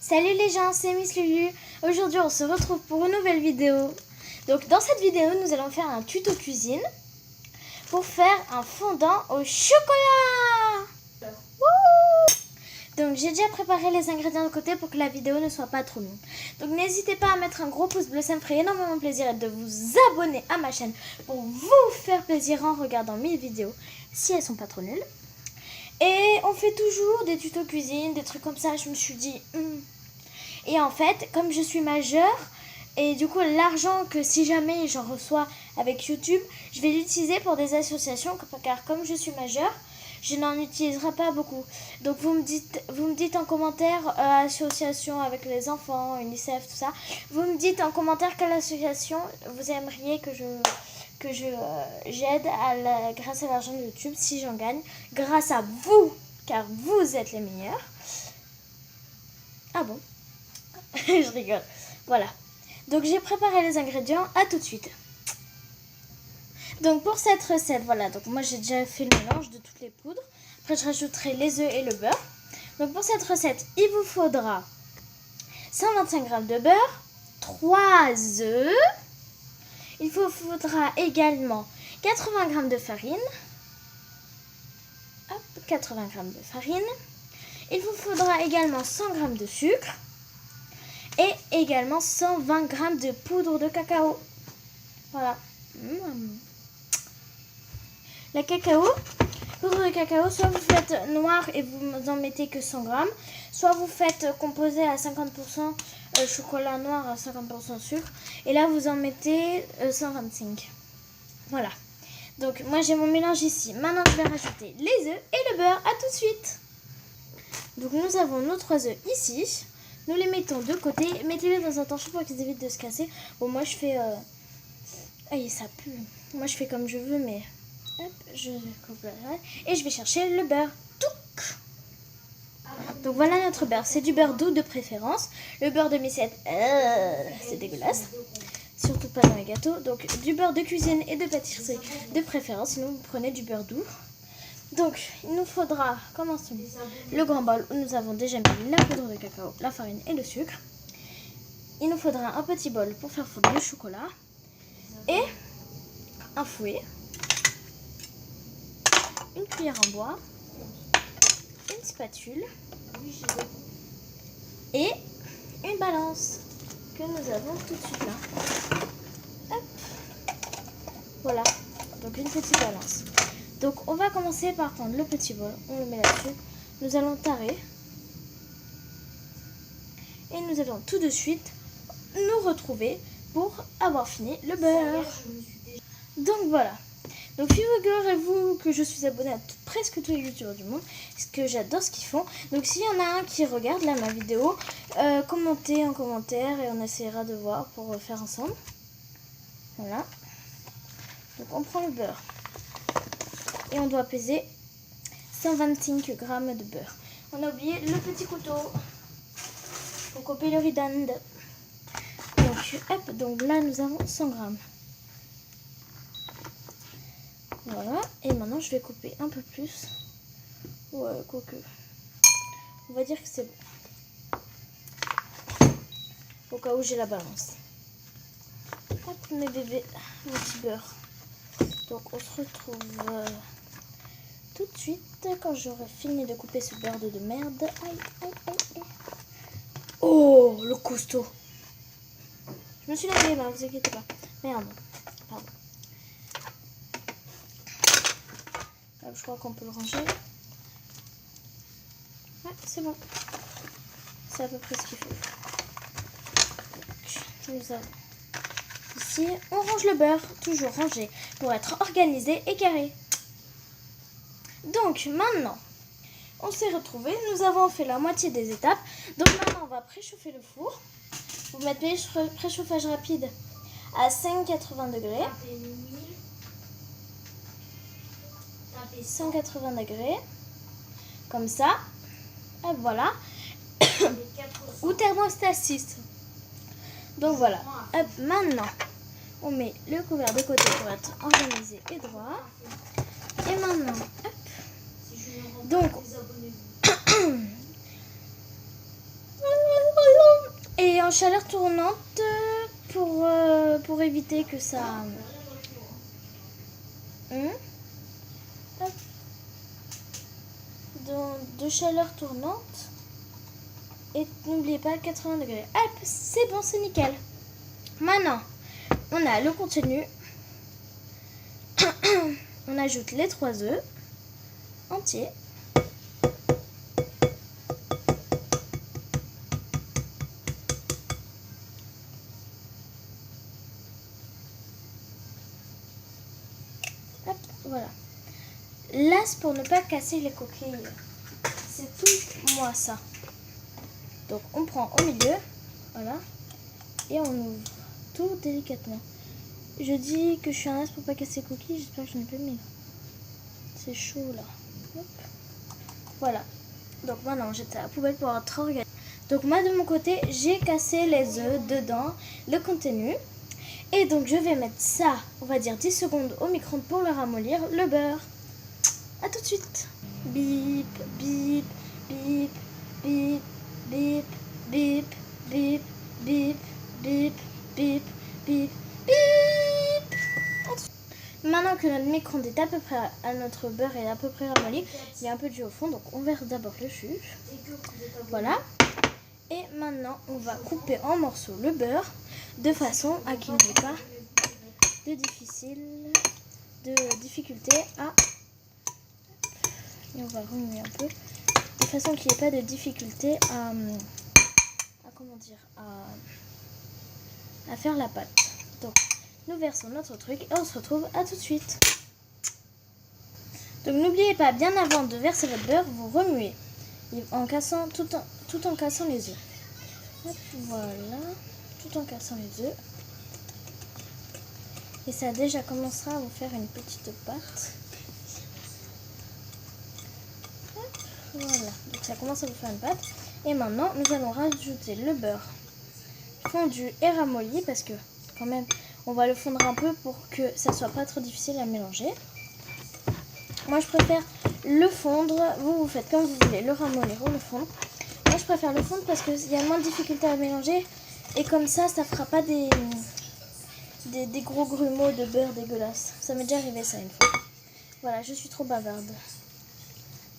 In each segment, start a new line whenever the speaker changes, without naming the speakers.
Salut les gens, c'est Miss Lulu. Aujourd'hui on se retrouve pour une nouvelle vidéo. Donc dans cette vidéo nous allons faire un tuto cuisine pour faire un fondant au chocolat. Wouh! Donc j'ai déjà préparé les ingrédients de côté pour que la vidéo ne soit pas trop longue. Donc n'hésitez pas à mettre un gros pouce bleu, ça me ferait énormément plaisir, et de vous abonner à ma chaîne pour vous faire plaisir en regardant mes vidéos si elles sont pas trop nulles. Et on fait toujours des tutos cuisine, des trucs comme ça. Je me suis dit... Et en fait, comme je suis majeure, et du coup l'argent que si jamais j'en reçois avec YouTube, je vais l'utiliser pour des associations, car comme je suis majeure, je n'en utiliserai pas beaucoup. Donc vous me dites en commentaire association avec les enfants, UNICEF, tout ça. Vous me dites en commentaire quelle association vous aimeriez que j'aide grâce à l'argent de YouTube si j'en gagne, grâce à vous, car vous êtes les meilleurs. Ah bon? Je rigole. Voilà. Donc j'ai préparé les ingrédients, à tout de suite. Donc pour cette recette, voilà, donc moi j'ai déjà fait le mélange de toutes les poudres. Après je rajouterai les œufs et le beurre. Donc pour cette recette, il vous faudra 125 g de beurre, 3 œufs. Il vous faudra également 80 g de farine. Hop, 80 g de farine. Il vous faudra également 100 g de sucre. Et également 120 g de poudre de cacao. Voilà. La poudre de cacao, soit vous faites noire et vous en mettez que 100 g, soit vous faites composer à 50% chocolat noir, à 50% sucre, et là vous en mettez 125. Voilà. Donc moi j'ai mon mélange ici. Maintenant je vais rajouter les œufs et le beurre. À tout de suite. Donc nous avons nos 3 œufs ici. Nous les mettons de côté. Mettez-les dans un torchon pour qu'ils évitent de se casser. Bon, moi je fais... Aïe, ça pue. Moi je fais comme je veux, mais... Hop, je coupe là. Et je vais chercher le beurre. Touc. Donc voilà notre beurre. C'est du beurre doux de préférence. Le beurre de Missette, c'est dégueulasse. Surtout pas dans les gâteaux. Donc du beurre de cuisine et de pâtisserie de préférence. Sinon vous prenez du beurre doux. Donc, il nous faudra, commençons, le grand bol où nous avons déjà mis la poudre de cacao, la farine et le sucre. Il nous faudra un petit bol pour faire fondre le chocolat et un fouet, une cuillère en bois, une spatule et une balance que nous avons tout de suite là. Hop. Voilà, donc une petite balance. Donc on va commencer par prendre le petit bol, on le met là-dessus, nous allons tarer et nous allons tout de suite nous retrouver pour avoir fini le beurre. Donc voilà, donc figurez-vous que je suis abonnée à presque tous les youtubeurs du monde, parce que j'adore ce qu'ils font. Donc s'il y en a un qui regarde là ma vidéo, commentez en commentaire et on essaiera de voir pour faire ensemble. Voilà, donc on prend le beurre. Et on doit peser 125 g de beurre. On a oublié le petit couteau pour couper le ridand. Donc, hop, donc là nous avons 100 g. Voilà. Et maintenant je vais couper un peu plus. Ouais, quoique. On va dire que c'est bon. Au cas où j'ai la balance. Hop, mes bébés, mon petit beurre. Donc on se retrouve... tout de suite quand j'aurai fini de couper ce beurre de merde. Aïe, aïe, aïe, aïe. Oh, le costaud. Je me suis lavé les mains, vous inquiétez pas. Merde, pardon. Là, je crois qu'on peut le ranger. Ouais, c'est bon. C'est à peu près ce qu'il faut. Nous avons ici, on range le beurre, toujours rangé pour être organisé et carré. Donc maintenant, on s'est retrouvés, nous avons fait la moitié des étapes. Donc maintenant, on va préchauffer le four. Vous mettez préchauffage rapide à 580 degrés. 180 degrés. Comme ça. Et voilà. Ou thermostat 6. Donc voilà. Hop, maintenant, on met le couvert de côté pour être organisé et droit. Et maintenant, hop. Donc, Et en chaleur tournante pour éviter que ça... Hop. De chaleur tournante. Et n'oubliez pas 80 degrés. Hop, c'est bon, c'est nickel. Maintenant, on a le contenu. On ajoute les 3 œufs entiers. Hop, voilà. Lasse pour ne pas casser les coquilles. C'est tout moi ça. Donc on prend au milieu, voilà, et on ouvre tout délicatement. Je dis que je suis un as pour pas casser les coquilles, j'espère que je n'ai pas mis. C'est chaud là. Hop. Voilà. Donc maintenant j'étais à la poubelle pour être organisée. Donc moi de mon côté j'ai cassé les œufs dedans, le contenu. Et donc je vais mettre ça, on va dire 10 secondes au micro-ondes pour le ramollir, le beurre. A tout de suite. Bip, bip, bip, bip, bip, bip, bip, bip, bip, bip, bip, bip. Maintenant que notre micro-ondes est à peu près à notre beurre est à peu près ramolli, il y a un peu de jus au fond, donc on verse d'abord le jus. Voilà. Et maintenant on va couper en morceaux le beurre de façon à qu'il n'y ait pas de difficulté à... Et on va remuer un peu de façon qu'il n'y ait pas de difficulté à faire la pâte. Donc nous versons notre truc et on se retrouve à tout de suite. Donc n'oubliez pas, bien avant de verser votre beurre, vous remuez en cassant tout en cassant les œufs. Hop, voilà, tout en cassant les œufs. Et ça déjà commencera à vous faire une petite pâte. Hop, voilà, donc ça commence à vous faire une pâte. Et maintenant, nous allons rajouter le beurre fondu et ramolli parce que quand même, on va le fondre un peu pour que ça soit pas trop difficile à mélanger. Moi, je préfère le fondre. Vous faites comme vous voulez, le ramollir ou le fondre. Moi, je préfère le fondre parce qu'il y a moins de difficulté à mélanger. Et comme ça fera pas des gros grumeaux de beurre dégueulasses. Ça m'est déjà arrivé ça une fois. Voilà, je suis trop bavarde.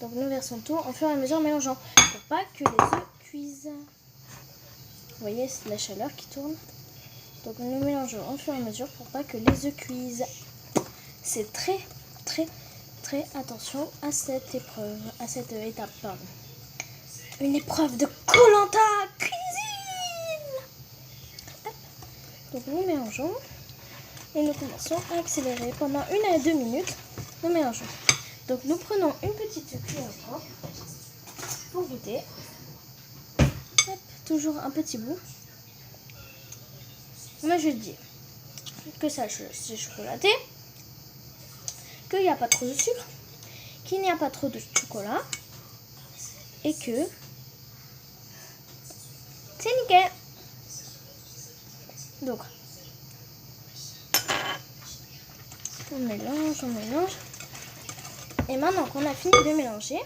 Donc nous versons tout en fur et à mesure en mélangeant pour pas que les œufs cuisent. Vous voyez, c'est de la chaleur qui tourne. Donc nous mélangeons en fur et à mesure pour pas que les œufs cuisent. C'est très attention à cette épreuve, à cette étape, pardon. Une épreuve de Koh-Lanta cuisine. Hop. Donc nous mélangeons et nous commençons à accélérer pendant 1 à 2 minutes. Nous mélangeons. Donc nous prenons une petite cuillère propre pour goûter. Hop, toujours un petit bout. Moi je dis que ça c'est chocolaté, qu'il n'y a pas trop de sucre, qu'il n'y a pas trop de chocolat et que c'est nickel. Donc on mélange. Et maintenant qu'on a fini de mélanger,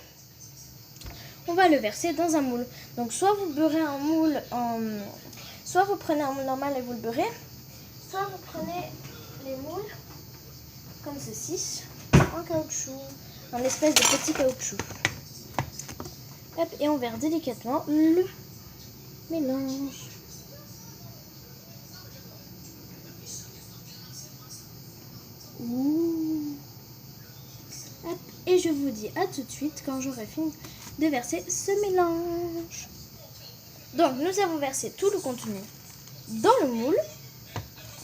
on va le verser dans un moule. Donc soit vous beurrez un moule soit vous prenez un moule normal et vous le beurrez, soit vous prenez les moules comme ceci, en caoutchouc, en espèce de petit caoutchouc. Hop, et on verse délicatement le mélange. Ouh. Hop, et je vous dis à tout de suite quand j'aurai fini de verser ce mélange. Donc nous avons versé tout le contenu dans le moule.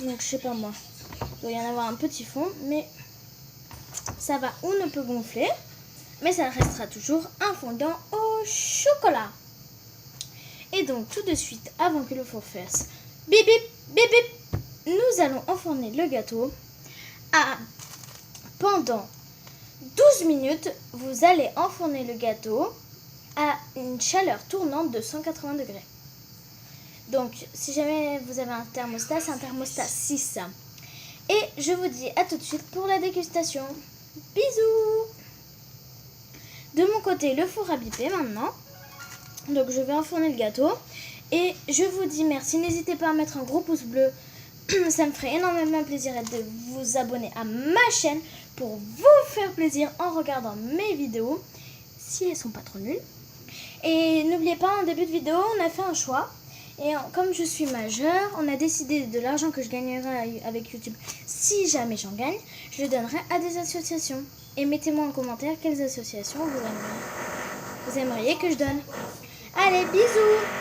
Donc je sais pas moi, il doit y en avoir un petit fond, mais ça va, on ne peut gonfler, mais ça restera toujours un fondant au chocolat. Et donc tout de suite, avant que le four fasse bip bip bip bip, nous allons enfourner le gâteau pendant 12 minutes. Vous allez enfourner le gâteau à une chaleur tournante de 180 degrés. Donc si jamais vous avez un thermostat, c'est un thermostat 6. Et je vous dis à tout de suite pour la dégustation. Bisous. De mon côté, le four a bipé maintenant. Donc je vais enfourner le gâteau Et je vous dis merci. N'hésitez pas à mettre un gros pouce bleu. Ça me ferait énormément plaisir de vous abonner à ma chaîne pour vous faire plaisir en regardant mes vidéos, si elles sont pas trop nulles. Et n'oubliez pas, en début de vidéo, on a fait un choix. Et comme je suis majeure, on a décidé de l'argent que je gagnerai avec YouTube, si jamais j'en gagne, je le donnerai à des associations. Et mettez-moi en commentaire quelles associations vous aimeriez que je donne. Allez, bisous!